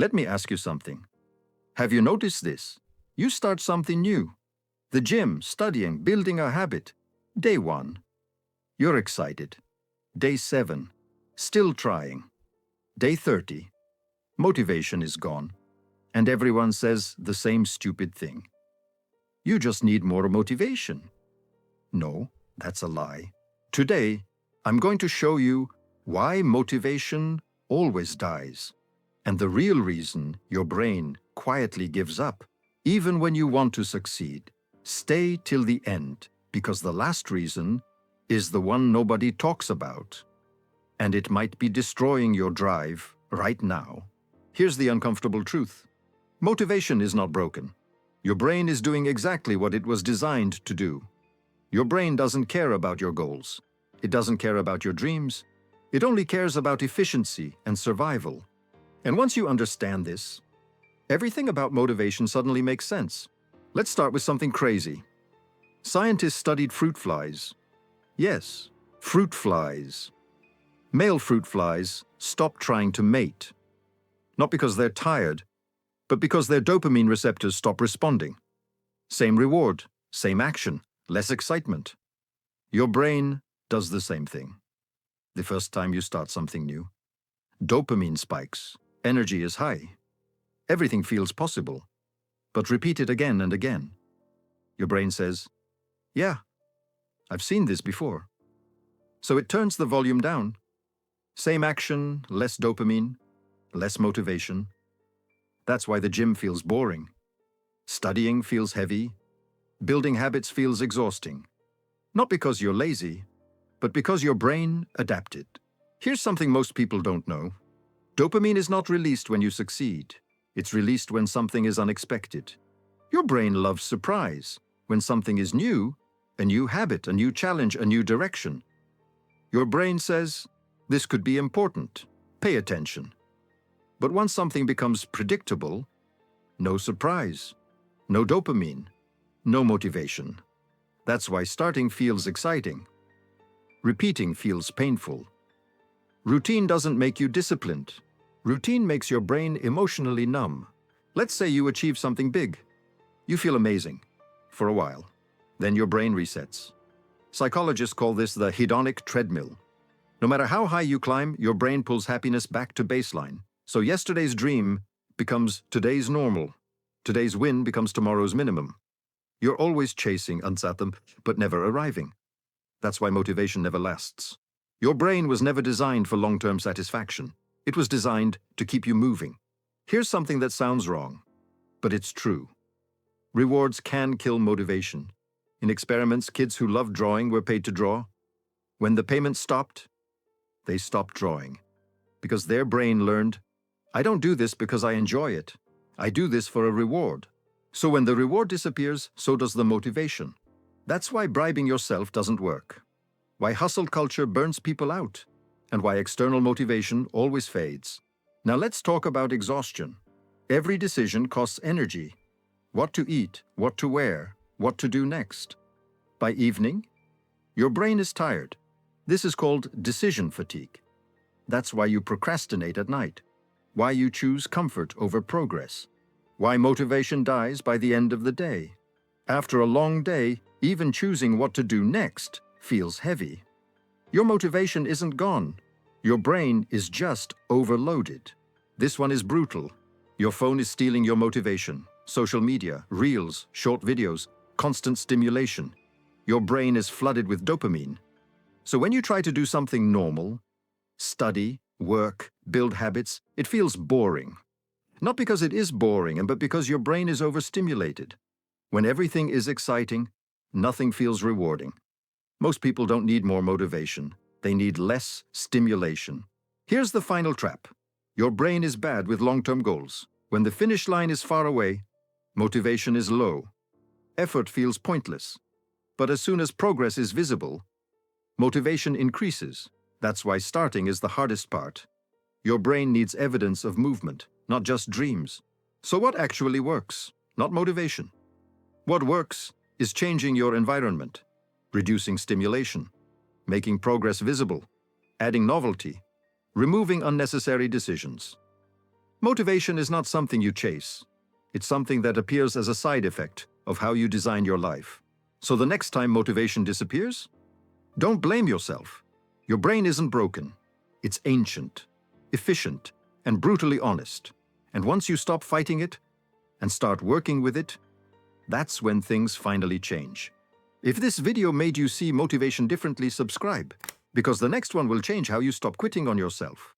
Let me ask you something. Have you noticed this? You start something new. The gym, studying, building a habit. Day 1. You're excited. Day 7. Still trying. Day 30. Motivation is gone. And everyone says the same stupid thing. You just need more motivation. No, that's a lie. Today, I'm going to show you why motivation always dies, and the real reason your brain quietly gives up, even when you want to succeed. Stay till the end, because the last reason is the one nobody talks about, and it might be destroying your drive right now. Here's the uncomfortable truth. Motivation is not broken. Your brain is doing exactly what it was designed to do. Your brain doesn't care about your goals. It doesn't care about your dreams. It only cares about efficiency and survival. And once you understand this, everything about motivation suddenly makes sense. Let's start with something crazy. Scientists studied fruit flies. Yes, fruit flies. Male fruit flies stop trying to mate. Not because they're tired, but because their dopamine receptors stop responding. Same reward, same action, less excitement. Your brain does the same thing. The first time you start something new, dopamine spikes, energy is high. Everything feels possible. But repeat it again and again. Your brain says, yeah, I've seen this before. So it turns the volume down. Same action, less dopamine, less motivation. That's why the gym feels boring. Studying feels heavy. Building habits feels exhausting. Not because you're lazy, but because your brain adapted. Here's something most people don't know. Dopamine is not released when you succeed. It's released when something is unexpected. Your brain loves surprise. When something is new, a new habit, a new challenge, a new direction. Your brain says, this could be important. Pay attention. But once something becomes predictable, no surprise, no dopamine, no motivation. That's why starting feels exciting. Repeating feels painful. Routine doesn't make you disciplined. Routine makes your brain emotionally numb. Let's say you achieve something big. You feel amazing for a while. Then your brain resets. Psychologists call this the hedonic treadmill. No matter how high you climb, your brain pulls happiness back to baseline. So yesterday's dream becomes today's normal. Today's win becomes tomorrow's minimum. You're always chasing unsatisfaction, but never arriving. That's why motivation never lasts. Your brain was never designed for long-term satisfaction. It was designed to keep you moving. Here's something that sounds wrong, but it's true. Rewards can kill motivation. In experiments, kids who loved drawing were paid to draw. When the payment stopped, they stopped drawing. Because their brain learned, I don't do this because I enjoy it. I do this for a reward. So when the reward disappears, so does the motivation. That's why bribing yourself doesn't work. Why hustle culture burns people out. And why external motivation always fades. Now let's talk about exhaustion. Every decision costs energy. What to eat, what to wear, what to do next. By evening, your brain is tired. This is called decision fatigue. That's why you procrastinate at night. Why you choose comfort over progress. Why motivation dies by the end of the day. After a long day, even choosing what to do next feels heavy. Your motivation isn't gone. Your brain is just overloaded. This one is brutal. Your phone is stealing your motivation. Social media, reels, short videos, constant stimulation. Your brain is flooded with dopamine. So when you try to do something normal, study, work, build habits, it feels boring. Not because it is boring, but because your brain is overstimulated. When everything is exciting, nothing feels rewarding. Most people don't need more motivation. They need less stimulation. Here's the final trap. Your brain is bad with long-term goals. When the finish line is far away, motivation is low. Effort feels pointless. But as soon as progress is visible, motivation increases. That's why starting is the hardest part. Your brain needs evidence of movement, not just dreams. So what actually works? Not motivation. What works is changing your environment, reducing stimulation, making progress visible, adding novelty, removing unnecessary decisions. Motivation is not something you chase. It's something that appears as a side effect of how you design your life. So the next time motivation disappears, don't blame yourself. Your brain isn't broken. It's ancient, efficient, and brutally honest. And once you stop fighting it and start working with it, that's when things finally change. If this video made you see motivation differently, subscribe, because the next one will change how you stop quitting on yourself.